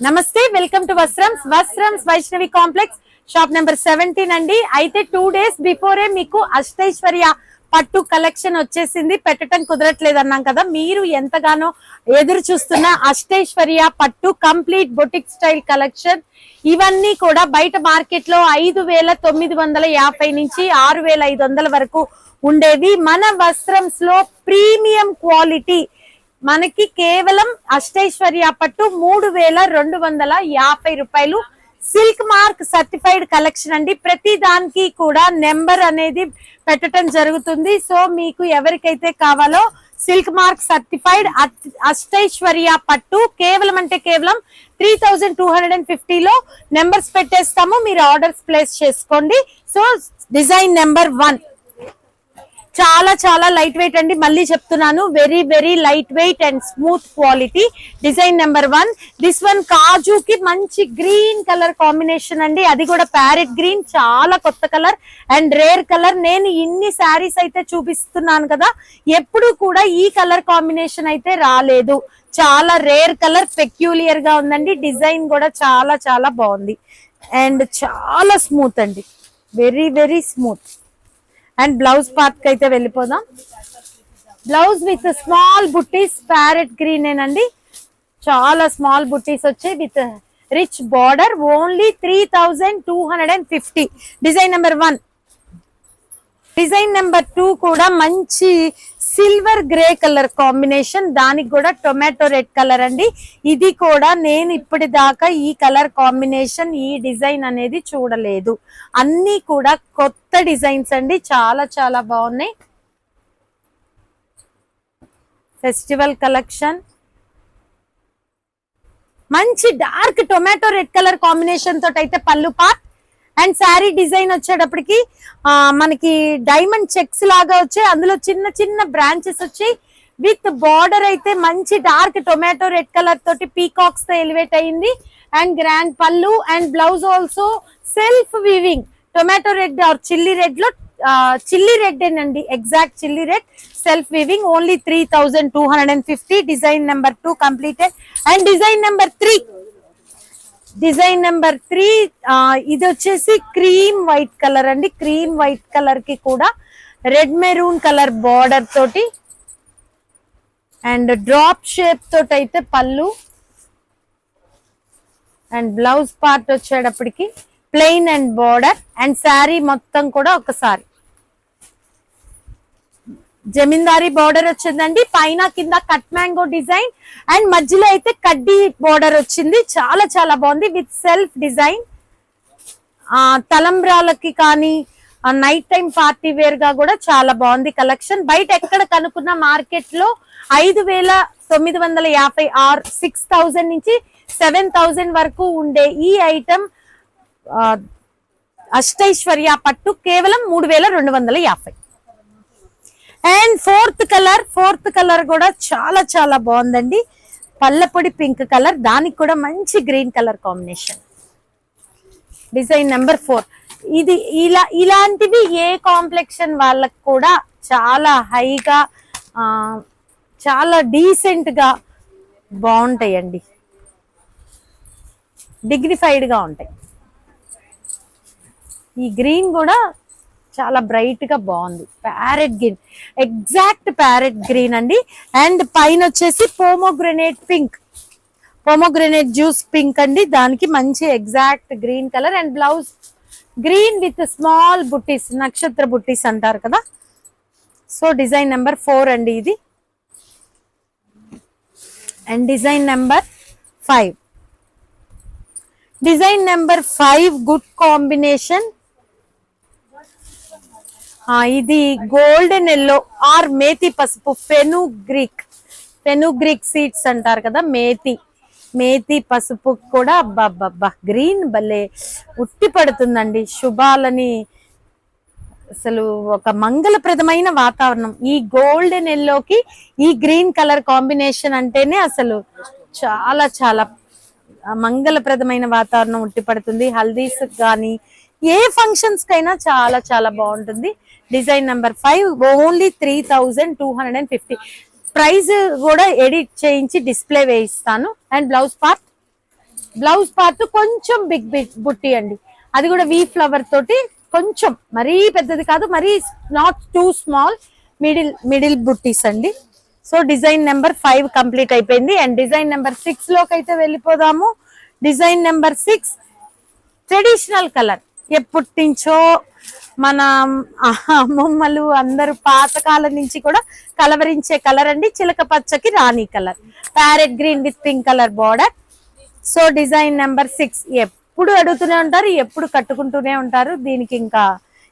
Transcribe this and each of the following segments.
నమస్తే, welcome to Vastrams Vaishnavi complex shop number 17 అండి. అయితే 2 days బిఫోరే మీకు అష్టైశ్వర్య పట్టు కలెక్షన్ వచ్చేసింది. పెట్టడం కుదరట్లేదు అన్నాం కదా, మీరు ఎంతగానో ఎదురు చూస్తున్న అష్టైశ్వర్య పట్టు కంప్లీట్ బొటిక్ స్టైల్ కలెక్షన్. ఇవన్నీ కూడా బయట మార్కెట్ లో 5,950 నుంచి 6,500 వరకు ఉండేవి. మన వస్త్రమ్స్ లో ప్రీమియం క్వాలిటీ మనకి కేవలం అష్టైశ్వర్య పట్టు 3,250 రూపాయలు. సిల్క్ మార్క్ సర్టిఫైడ్ కలెక్షన్ అండి. ప్రతి దానికి కూడా నెంబర్ అనేది పెట్టడం జరుగుతుంది. సో మీకు ఎవరికైతే కావాలో సిల్క్ మార్క్ సర్టిఫైడ్ అష్టైశ్వర్య పట్టు కేవలం అంటే కేవలం 3,250 లో నెంబర్స్ పెట్టేస్తాము. మీరు ఆర్డర్స్ ప్లేస్ చేసుకోండి. సో డిజైన్ నెంబర్ 1 చాలా చాలా లైట్ వెయిట్ అండి. మళ్ళీ చెప్తున్నాను, very very light weight and smooth quality. Design number 1. This one కాజుకి మంచి గ్రీన్ కలర్ కాంబినేషన్ అండి. అది కూడా ప్యారెట్ గ్రీన్, చాలా కొత్త కలర్ అండ్ రేర్ కలర్. నేను ఇన్ని శారీస్ అయితే చూపిస్తున్నాను కదా, ఎప్పుడు కూడా ఈ కలర్ కాంబినేషన్ అయితే రాలేదు. చాలా రేర్ కలర్, పెక్యూలియర్ గా ఉందండి. డిజైన్ కూడా చాలా చాలా బాగుంది అండ్ చాలా స్మూత్ అండి, very very smooth. And blouse part కి అయితే వెళ్ళిపోదాం. బ్లౌజ్ విత్ స్మాల్ బుట్టీస్, ప్యారెట్ గ్రీన్ ఏనండి. చాలా స్మాల్ బుట్టీస్ వచ్చాయి with rich border. Only 3,250. Design number 1. Design number 2 కూడా మంచి సిల్వర్ గ్రే కలర్ కాంబినేషన్, దానికి కూడా టొమాటో రెడ్ కలర్ అండి. ఇది కూడా నేను ఇప్పటిదాకా ఈ కలర్ కాంబినేషన్, ఈ డిజైన్ అనేది చూడలేదు. అన్ని కూడా కొత్త డిజైన్స్ అండి, చాలా చాలా బాగున్నాయి. ఫెస్టివల్ కలెక్షన్, మంచి dark tomato red colour combination తోటి అయితే పళ్ళు పార్ట్. అండ్ శారీ డిజైన్ వచ్చేటప్పటికి మనకి డైమండ్ చెక్స్ లాగా వచ్చాయి, అందులో చిన్న చిన్న బ్రాంచెస్ వచ్చి విత్ బార్డర్ అయితే మంచి డార్క్ టొమాటో రెడ్ కలర్ తోటి పీకాక్స్ తో ఎలివేట్ అయింది. అండ్ గ్రాండ్ పళ్ళు and blouse also self weaving tomato red or chilli red లో, చిల్లీ రెడ్ ఏనండి, exact chilli red, self weaving. Only 3,250. Design number 2 completed. And design number 3. Design number 3 ఇది వచ్చేసి cream white colour అండి. Cream white colour కి కూడా red maroon colour border తోటి and drop shape తోటి అయితే పళ్ళు అండ్ బ్లౌజ్ పార్ట్ వచ్చేటప్పటికి plain and border. And sari మొత్తం కూడా ఒకసారి జమీందారీ బార్డర్ వచ్చిందండి. పైన కింద కట్ మ్యాంగో డిజైన్ అండ్ మధ్యలో అయితే కడ్డీ బార్డర్ వచ్చింది. చాలా చాలా బాగుంది విత్ సెల్ఫ్ డిజైన్. తలంబ్రాలకి కానీ నైట్ టైం పార్టీ వేర్ గా కూడా చాలా బాగుంది కలెక్షన్. బయట ఎక్కడ కనుక్కున్న మార్కెట్ లో 5,950 ఆర్ 6,000 నుంచి 7,000 వరకు ఉండే ఈ ఐటమ్ అష్టైశ్వర్య పట్టు కేవలం 3,250. అండ్ ఫోర్త్ కలర్ కూడా చాలా చాలా బాగుందండి. పల్లపొడి పింక్ కలర్, దానికి కూడా మంచి green colour combination. Design number 4. ఇది ఇలాంటివి ఏ కాంప్లెక్షన్ వాళ్ళకు కూడా చాలా హైగా, చాలా డీసెంట్ గా బాగుంటాయండి, డిగ్నిఫైడ్ గా ఉంటాయి. ఈ గ్రీన్ కూడా చాలా బ్రైట్ గా బాగుంది, parrot green, exact parrot green అండి. అండ్ పైన వచ్చేసి pomegranate pink, pomegranate juice pink అండి, దానికి మంచి exact green colour. And blouse green with small బుట్టీస్, నక్షత్ర బుట్టీస్ అంటారు కదా. సో డిజైన్ నెంబర్ 4 అండి ఇది. And design number 5. Design number 5 good combination. ఇది గోల్డెన్ ఎల్లో ఆర్ మేతి పసుపు, ఫెనుగ్రీక్ సీడ్స్ అంటారు కదా, మేతి పసుపు కూడా అబ్బా గ్రీన్ భలే ఉట్టి పడుతుందండి. శుభాలని, అసలు ఒక మంగళప్రదమైన వాతావరణం. ఈ గోల్డెన్ ఎల్లోకి ఈ గ్రీన్ కలర్ కాంబినేషన్ అంటేనే అసలు చాలా చాలా మంగళప్రదమైన వాతావరణం ఉట్టి పడుతుంది. హల్దీస్ కానీ ఏ ఫంక్షన్స్ కైనా చాలా చాలా బాగుంటుంది. Design number 5. ఓన్లీ 3,250. ప్రైస్ కూడా ఎడిట్ చేయించి డిస్ప్లే వేయిస్తాను. And blouse part blouse part కొంచెం బిగ్ బిగ్ బుట్టి అండి, అది కూడా వీ ఫ్లవర్ తోటి, కొంచెం మరీ పెద్దది కాదు, మరీ నాట్ టూ స్మాల్, మిడిల్ బుట్టీస్ అండి. సో డిజైన్ నెంబర్ 5 కంప్లీట్ అయిపోయింది. అండ్ డిజైన్ నెంబర్ 6 లోకి అయితే వెళ్ళిపోదాము. డిజైన్ నెంబర్ 6 ట్రెడిషనల్ కలర్, ఎప్పటి నుంచో మన అమ్మమ్మలు అందరూ పాతకాలం నుంచి కూడా కలవరించే కలర్ అండి. చిలక పచ్చకి రాణి colour, parrot green with pink colour border. So design number 6 ఎప్పుడు అడుగుతూనే ఉంటారు, ఎప్పుడు కట్టుకుంటూనే ఉంటారు. దీనికి ఇంకా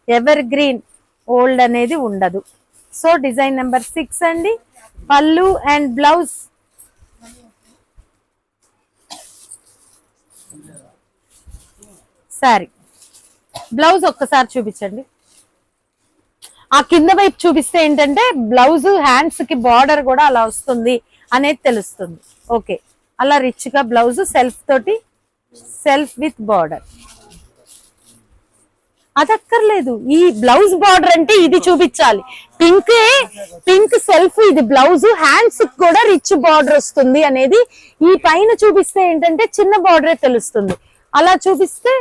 ఎవర్ గ్రీన్ ఓల్డ్ అనేది ఉండదు. సో డిజైన్ నెంబర్ 6 అండి. పళ్ళు అండ్ బ్లౌజ్, సారీ బ్లౌజ్ ఒక్కసారి చూపించండి. ఆ కింద వైపు చూపిస్తే ఏంటంటే బ్లౌజ్ హ్యాండ్స్ కి బార్డర్ కూడా అలా వస్తుంది అనేది తెలుస్తుంది. ఓకే, అలా రిచ్ గా బ్లౌజ్ సెల్ఫ్ తోటి, సెల్ఫ్ విత్ బార్డర్. అదక్కర్లేదు, ఈ బ్లౌజ్ బార్డర్ అంటే ఇది చూపించాలి. పింక్ సెల్ఫ్, ఇది బ్లౌజ్ హ్యాండ్స్ కూడా రిచ్ బార్డర్ వస్తుంది అనేది. ఈ పైన చూపిస్తే ఏంటంటే చిన్న బార్డరే తెలుస్తుంది, అలా చూపిస్తే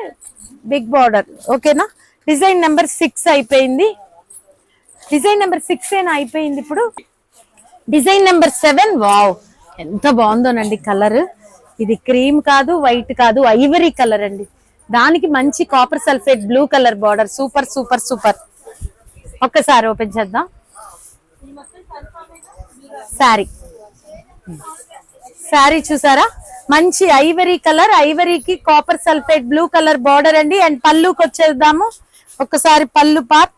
బిగ్ బార్డర్. ఓకేనా, డిజైన్ నెంబర్ 6 అయిపోయింది. డిజైన్ నెంబర్ 6 ఏనా అయిపోయింది. ఇప్పుడు డిజైన్ నెంబర్ 7. వావ్, ఎంత బాగుందోనండి కలర్. ఇది క్రీమ్ కాదు, వైట్ కాదు, ఐవరీ కలర్ అండి. దానికి మంచి copper sulphate blue colour border. Super super super. ఒక్కసారి ఓపెన్ చేద్దాం. శారీ చూసారా, మంచి ఐవరీ కలర్, ఐవరీకి copper sulphate blue colour border అండి. అండ్ పళ్ళుకి వచ్చేద్దాము. ఒక్కసారి పళ్ళు పార్ట్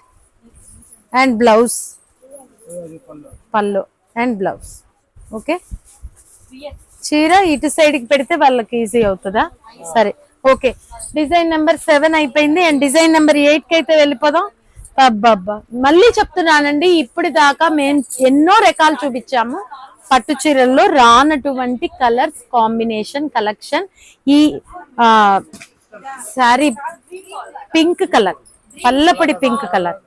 అండ్ బ్లౌజ్, పళ్ళు అండ్ బ్లౌజ్. ఓకే, చీర ఇటు సైడ్ కి పెడితే వాళ్ళకి ఈజీ అవుతుందా? సరే, ఓకే. డిజైన్ నెంబర్ 7 అయిపోయింది. అండ్ డిజైన్ నెంబర్ 8 కి అయితే వెళ్ళిపోదాం. అబ్బబ్బా, మళ్ళీ చెప్తున్నానండి, ఇప్పుడు దాకా మేము ఎన్నో రకాలు చూపించాము పట్టు చీరల్లో, రానటువంటి కలర్స్ కాంబినేషన్ కలెక్షన్. ఈ శారీ పింక్ కలర్, పల్లపొడి పింక్ కలర్.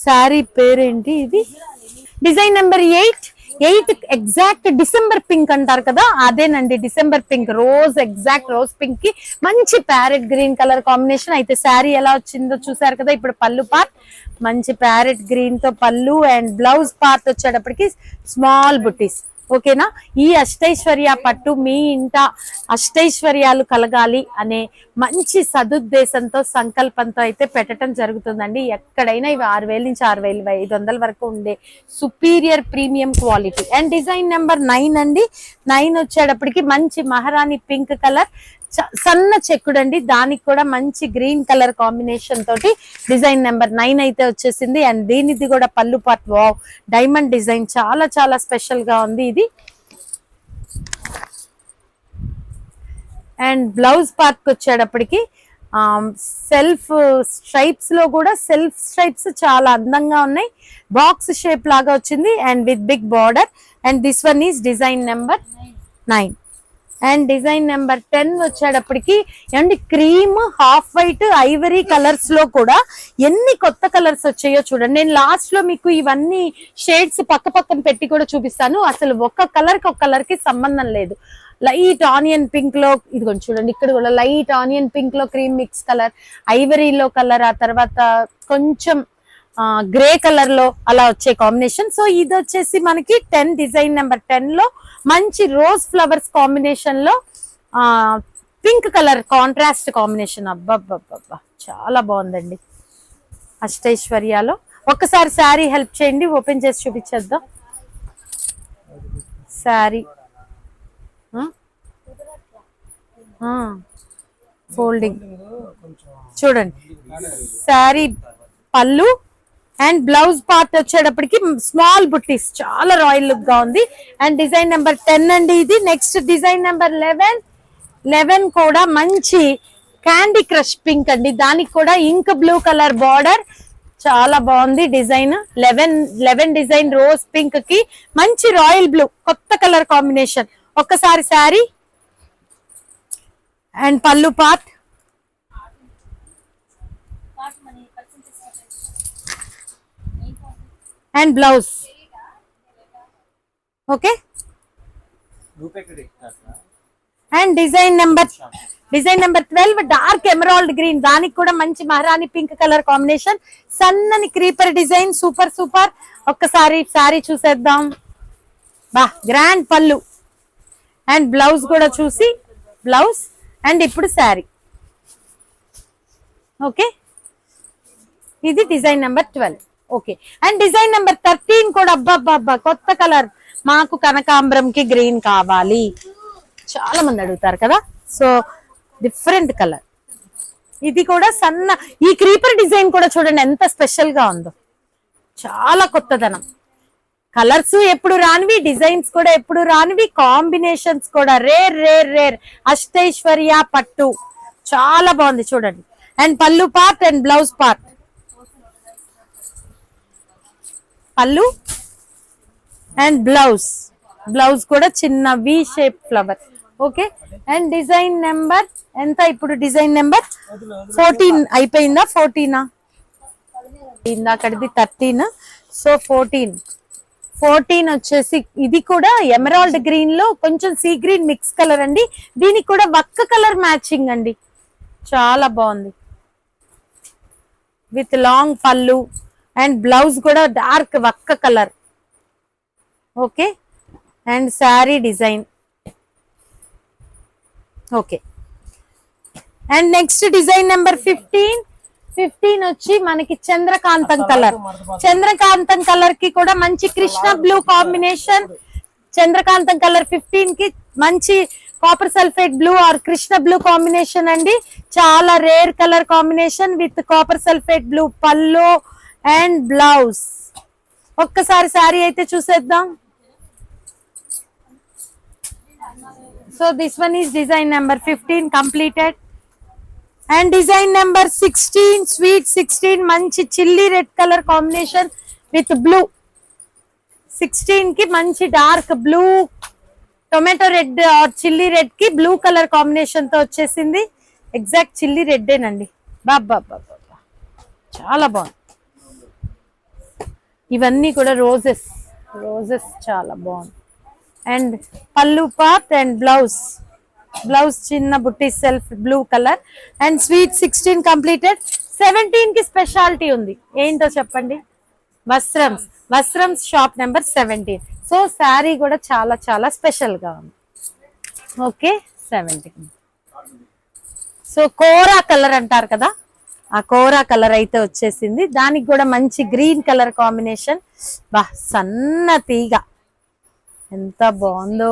శారీ పేరేంటి ఇది? Design number 8 exact December pink అంటారు కదా, అదేనండి December pink. Rose, exact rose pink కి మంచి ప్యారెట్ గ్రీన్ కలర్ కాంబినేషన్. అయితే శారీ ఎలా వచ్చిందో చూసారు కదా. ఇప్పుడు పళ్ళు పార్ట్ మంచి ప్యారెట్ గ్రీన్ తో పళ్ళు, అండ్ బ్లౌజ్ పార్ట్ వచ్చేటప్పటికి స్మాల్ బుటీస్. ఓకేనా, ఈ అష్టైశ్వర్య పట్టు మీ ఇంట అష్టైశ్వర్యాలు కలగాలి అనే మంచి సదుద్దేశంతో, సంకల్పంతో అయితే పెట్టడం జరుగుతుందండి. ఎక్కడైనా ఇవి 6,000 నుంచి 6,500 వరకు ఉండే superior premium quality. And design number 9 అండి. 9 వచ్చేటప్పటికి మంచి మహారాణి పింక్ కలర్, సన్న చెక్కుడండి. దానికి కూడా మంచి గ్రీన్ కలర్ కాంబినేషన్ తోటి డిజైన్ నెంబర్ 9 అయితే వచ్చేసింది. అండ్ దీనిది కూడా పళ్ళు పార్ట్ వావ్, డైమండ్ డిజైన్, చాలా చాలా స్పెషల్ గా ఉంది ఇది. అండ్ బ్లౌజ్ పార్ట్ వచ్చేటప్పటికి సెల్ఫ్ స్ట్రైప్స్ లో కూడా సెల్ఫ్ స్ట్రైప్స్ చాలా అందంగా ఉన్నాయి. బాక్స్ షేప్ లాగా వచ్చింది and with big border. And this one is design number 9. And design number 10 వచ్చేటప్పటికి and cream, half white, ivory colours లో కూడా ఎన్ని కొత్త కలర్స్ వచ్చాయో చూడండి. నేను లాస్ట్ లో మీకు ఇవన్నీ షేడ్స్ పక్క పక్కన పెట్టి కూడా చూపిస్తాను. అసలు ఒక కలర్ కి ఒక కలర్ కి సంబంధం లేదు. లైట్ ఆనియన్ పింక్ లో, ఇదిగోండి చూడండి, ఇక్కడ కూడా లైట్ ఆనియన్ పింక్ లో క్రీమ్ మిక్స్ కలర్, ఐవరీలో కలర్, ఆ తర్వాత కొంచెం గ్రే కలర్ లో అలా వచ్చే కాంబినేషన్. సో ఇది వచ్చేసి మనకి 10, డిజైన్ నెంబర్ 10 లో మంచి రోజ్ ఫ్లవర్స్ కాంబినేషన్ లో పింక్ కలర్ కాంట్రాస్ట్ కాంబినేషన్. అబ్బబ్బబ్బబ్బా, చాలా బాగుందండి అష్టైశ్వర్యాలో. ఒక్కసారి శారీ హెల్ప్ చేయండి, ఓపెన్ చేసి చూపించేద్దాం. శారీ ఫోల్డింగ్ చూడండి. శారీ పళ్ళు అండ్ బ్లౌజ్ పార్ట్ వచ్చేటప్పటికి స్మాల్ బుట్టీస్, చాలా రాయల్ లుక్ గా ఉంది. అండ్ డిజైన్ నెంబర్ 10 అండి ఇది. నెక్స్ట్ డిజైన్ నెంబర్ 11 కూడా మంచి క్యాండీ క్రష్ పింక్ అండి. దానికి కూడా ఇంక్ బ్లూ కలర్ బార్డర్, చాలా బాగుంది డిజైన్. 11 డిజైన్ రోజ్ పింక్ కి మంచి రాయల్ బ్లూ, కొత్త కలర్ కాంబినేషన్. ఒక్కసారి శారీ అండ్ పళ్ళు part and blouse. Okay, and design number 12 dark emerald green, దానికి కూడా మంచి మహారాణి పింక్ కలర్ కాంబినేషన్, సన్నని క్రీపర్ డిజైన్, సూపర్ సూపర్. ఒక్కసారి శారీ చూసేద్దాం. బా గ్రాండ్ పళ్ళు అండ్ బ్లౌజ్ కూడా చూసి బ్లౌజ్. అండ్ ఇప్పుడు శారీ. ఓకే, ఇది design number 12. Okay, and design number 13 కూడా అబ్బా కొత్త కలర్. మాకు కనకాంబరంకి గ్రీన్ కావాలి, చాలా మంది అడుగుతారు కదా. So different colour. ఇది కూడా సన్న, ఈ క్రీపర్ డిజైన్ కూడా చూడండి ఎంత స్పెషల్ గా ఉందో, చాలా కొత్తదనం. కలర్స్ ఎప్పుడు రానివి, డిజైన్స్ కూడా ఎప్పుడు రానివి, కాంబినేషన్స్ కూడా రేర్ రేర్ రేర్. అష్టైశ్వర్య పట్టు చాలా బాగుంది చూడండి. అండ్ పళ్ళు పార్ట్ అండ్ బ్లౌజ్ పార్ట్. పళ్ళు అండ్ బ్లౌజ్ కూడా చిన్న V shape flower. Okay, and design number ఎంత ఇప్పుడు? డిజైన్ నెంబర్ 14 అయిపోయిందా? 14 ఇందాకడిది 13. సో 14 వచ్చేసి ఇది కూడా ఎమరాల్డ్ గ్రీన్ లో కొంచెం సీ గ్రీన్ మిక్స్ కలర్ అండి. దీనికి కూడా వక్క కలర్ మ్యాచింగ్ అండి, చాలా బాగుంది. విత్ లాంగ్ పళ్ళు అండ్ బ్లౌజ్ కూడా డార్క్ వక్క colour. Okay, and sari design. Okay, and next design number 15 వచ్చి మనకి చంద్రకాంతం కలర్. చంద్రకాంతం కలర్ కి కూడా మంచి కృష్ణ బ్లూ కాంబినేషన్. చంద్రకాంతం కలర్ 15 కి మంచి copper sulphate blue or Krishna blue combination అండి, చాలా rare colour combination with copper sulphate blue pallu and blouse. ఒక్కసారి శారీ అయితే చూసేద్దాం. So this one is design number 15 completed. And design number 16 sweet 16 మంచి chilli red colour combination with blue. 16 కి మంచి dark blue, tomato red or chilli red కి blue colour combination తో వచ్చేసింది. Exact chilli red ఏనండి. బాబా చాలా బాగుంది. ఇవన్నీ కూడా రోజెస్ చాలా బాగుంది. అండ్ పళ్ళు పార్ట్ అండ్ బ్లౌజ్ చిన్న బుట్టి self blue colour. And sweet 16 completed. 17 కి స్పెషాలిటీ ఉంది, ఏంటో చెప్పండి? Vastrams shop number 17. So sari కూడా చాలా చాలా స్పెషల్ గా ఉంది. ఓకే, 17. సో కోరా కలర్ అంటారు కదా, ఆ కోరా కలర్ అయితే వచ్చేసింది. దానికి కూడా మంచి గ్రీన్ కలర్ కాంబినేషన్. బా సన్న తీగ ఎంత బాగుందో.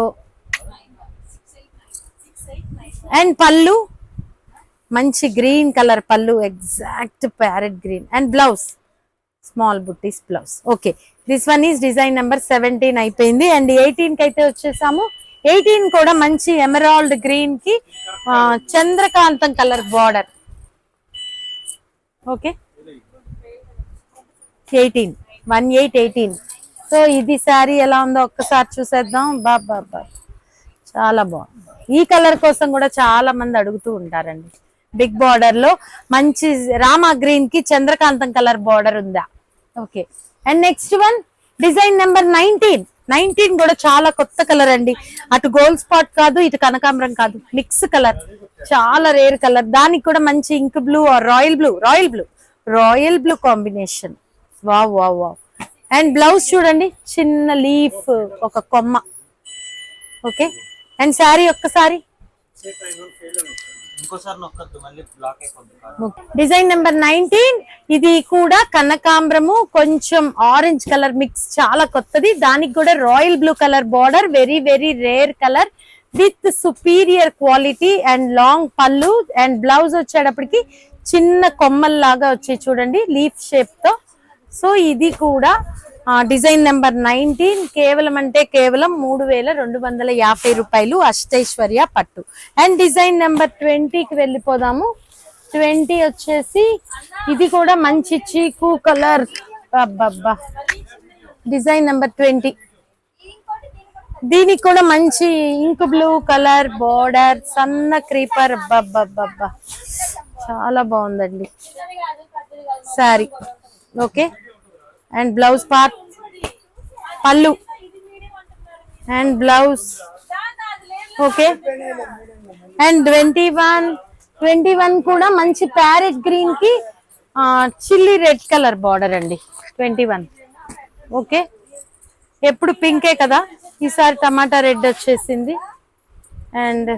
అండ్ పళ్ళు మంచి గ్రీన్ కలర్ పళ్ళు, exact parrot green. And blouse small బుట్టీస్ blouse. Okay, this one is design number 17 అయిపోయింది. అండ్ 18 కి అయితే వచ్చేసాము. 18 కూడా మంచి ఎమరాల్డ్ గ్రీన్ కి చంద్రకాంతం కలర్ బార్డర్. ఓకే, 18. సో ఇది శారీ ఎలా ఉందో ఒక్కసారి చూసేద్దాం. బాబా చాలా బాగుంది. ఈ కలర్ కోసం కూడా చాలా మంది అడుగుతూ ఉంటారండి. బిగ్ బార్డర్ లో మంచి రామా గ్రీన్ కి చంద్రకాంతం కలర్ బార్డర్ ఉందా. Okay, and next one design number 19 కూడా చాలా కొత్త కలర్ అండి. అటు గోల్డ్ స్పాట్ కాదు, ఇటు కనకాంబరం కాదు, మిక్స్ కలర్, చాలా రేర్ కలర్. దానికి కూడా మంచి ink blue or royal blue combination. Wow. And blouse చూడండి, చిన్న లీఫ్, ఒక కొమ్మ. ఓకే, అండ్ శారీ ఒక్కసారి డిజైన్ నెంబర్ 19. ఇది కూడా కనకాంబరము కొంచెం ఆరెంజ్ కలర్ మిక్స్, చాలా కొత్తది. దానికి కూడా royal blue colour border, very very rare colour with superior quality. And long పళ్ళు అండ్ బ్లౌజ్ వచ్చేటప్పటికి చిన్న కొమ్మల్లాగా వచ్చి చూడండి లీఫ్ షేప్ తో. సో ఇది కూడా డిజైన్ నెంబర్ 19 కేవలం 3250 రూపాయలు, అష్టైశ్వర్య పట్టు. అండ్ డిజైన్ నెంబర్ 20కి వెళ్ళిపోదాము. 20 వచ్చేసి ఇది కూడా మంచి చీకు కలర్. Design number 20. దీనికి కూడా మంచి ఇంక్ బ్లూ కలర్ బోర్డర్, సన్న క్రీపర్. చాలా బాగుందండి sari. Okay, and blouse part, పళ్ళు అండ్ బ్లౌజ్ ఓకే. అండ్ 21 కూడా మంచి ప్యారెట్ గ్రీన్ కి చిల్లీ రెడ్ కలర్ బార్డర్ అండి. 21 ఓకే. ఎప్పుడు పింకే కదా, ఈసారి టమాటా రెడ్ వచ్చేసింది. అండ్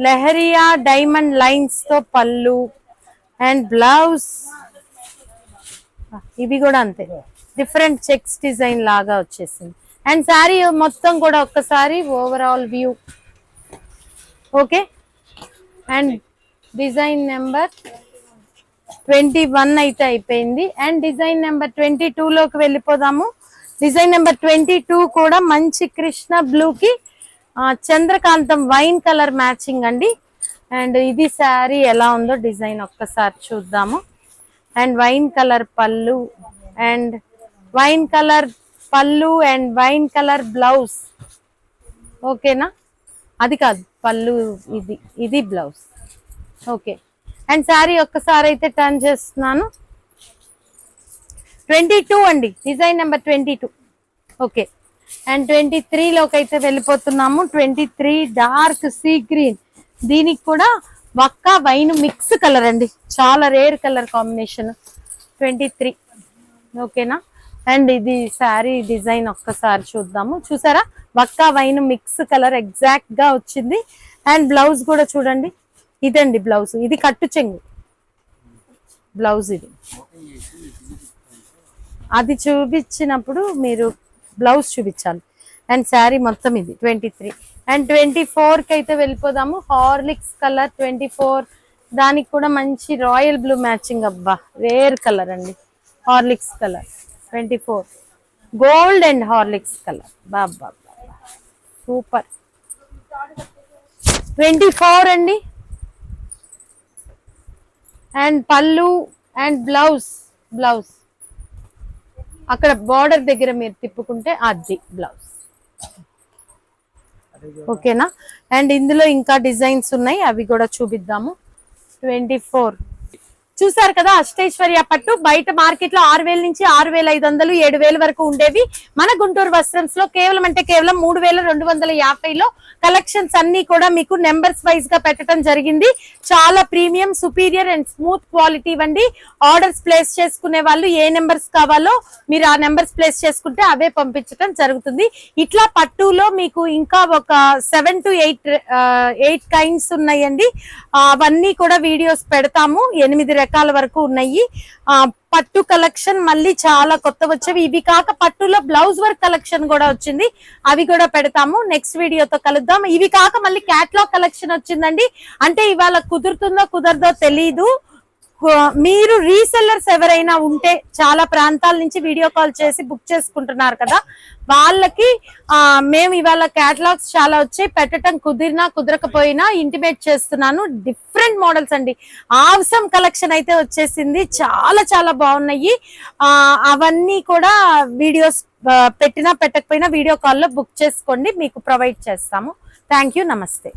లెహరియా డైమండ్ లైన్స్ తో పళ్ళు అండ్ బ్లౌజ్. ఇవి కూడా అంతే, డిఫరెంట్ చెక్స్ డిజైన్ లాగా వచ్చేసింది. అండ్ శారీ మొత్తం కూడా ఒక్కసారి overall view. Okay. And design number 21 అయితే అయిపోయింది. అండ్ డిజైన్ నెంబర్ 22 లోకి వెళ్ళిపోదాము. డిజైన్ నెంబర్ 22 కూడా మంచి కృష్ణ బ్లూ కి చంద్రకాంతం వైన్ కలర్ మ్యాచింగ్ అండి. అండ్ ఇది శారీ ఎలా ఉందో డిజైన్ ఒక్కసారి చూద్దాము. అండ్ వైన్ కలర్ పళ్ళు అండ్ వైన్ కలర్ పళ్ళు అండ్ వైన్ కలర్ బ్లౌజ్. ఓకేనా, అది కాదు పళ్ళు, ఇది బ్లౌజ్. ఓకే. అండ్ శారీ ఒక్కసారి అయితే టర్న్ చేస్తున్నాను. 22 అండి, డిజైన్ నెంబర్ 22. ఓకే. అండ్ 23 లోకి అయితే వెళ్ళిపోతున్నాము. 23 డార్క్ సీ గ్రీన్, దీనికి కూడా వక్క వైన్ మిక్స్ కలర్ అండి, చాలా రేర్ కలర్ కాంబినేషన్. 23 ఓకేనా. అండ్ ఇది శారీ డిజైన్ ఒక్కసారి చూద్దాము. చూసారా, వక్క వైన్ మిక్స్ కలర్ ఎగ్జాక్ట్ గా వచ్చింది. అండ్ బ్లౌజ్ కూడా చూడండి, ఇదండి బ్లౌజ్. ఇది కట్టు చెంగు బ్లౌజ్. ఇది అది చూపించినప్పుడు మీరు బ్లౌజ్ చూపించాలి. అండ్ శారీ మొత్తం ఇది 23. అండ్ 24 కి అయితే వెళ్ళిపోదాము. హార్లిక్స్ కలర్ 24, దానికి కూడా మంచి రాయల్ బ్లూ మ్యాచింగ్. అబ్బా రేర్ కలర్ అండి, Horlicks colour 24, gold and Horlicks colour. Baba super. 24 అండి. అండ్ పళ్ళు అండ్ బ్లౌజ్ అక్కడ బార్డర్ దగ్గర మీరు తిప్పుకుంటే అది బ్లౌజ్. ఓకేనా. అండ్ ఇందులో ఇంకా డిజైన్స్ ఉన్నాయి, అవి కూడా చూపిద్దాము. 24 చూసారు కదా, అష్టైశ్వర్య పట్టు బయట మార్కెట్ లో 6,000 నుంచి 6,500, 7,000 వరకు ఉండేవి. మన గుంటూరు వస్త్రంస్ లో కేవలం 3,250లో కలెక్షన్స్ అన్ని కూడా మీకు నెంబర్స్ వైజ్ గా పెట్టడం జరిగింది. చాలా premium, superior and smooth quality వండి. ఆర్డర్స్ ప్లేస్ చేసుకునే వాళ్ళు ఏ నెంబర్స్ కావాలో మీరు ఆ నెంబర్స్ ప్లేస్ చేసుకుంటే అవే పంపించడం జరుగుతుంది. ఇట్లా పట్టులో మీకు ఇంకా ఒక 7 to 8 కైండ్స్ ఉన్నాయండి. అవన్నీ కూడా వీడియోస్ పెడతాము. 8 రకాల వరకు ఉన్నాయి. పట్టు కలెక్షన్ మళ్ళీ చాలా కొత్త వచ్చేవి. ఇవి కాక పట్టులో బ్లౌజ్ వర్క్ కలెక్షన్ కూడా వచ్చింది, అవి కూడా పెడతాము. నెక్స్ట్ వీడియోతో కలుద్దాం. ఇవి కాక మళ్ళీ క్యాట్లాగ్ కలెక్షన్ వచ్చిందండి. అంటే ఇవాళ కుదురుతుందో కుదరదో తెలీదు. మీరు రీసెల్లర్స్ ఎవరైనా ఉంటే చాలా ప్రాంతాల నుంచి వీడియో కాల్ చేసి బుక్ చేసుకుంటున్నారు కదా, వాళ్ళకి మేము ఇవాళ క్యాటలాగ్స్ చాలా వచ్చి పెట్టడం కుదిరినా కుదరకపోయినా ఇంటిమేట్ చేస్తున్నాను. డిఫరెంట్ మోడల్స్ అండి, ఆవసం కలెక్షన్ అయితే వచ్చేసింది. చాలా చాలా బాగున్నాయి. అవన్నీ కూడా వీడియోస్ పెట్టినా పెట్టకపోయినా వీడియో కాల్లో బుక్ చేసుకోండి, మీకు ప్రొవైడ్ చేస్తాము. థ్యాంక్ యూ, నమస్తే.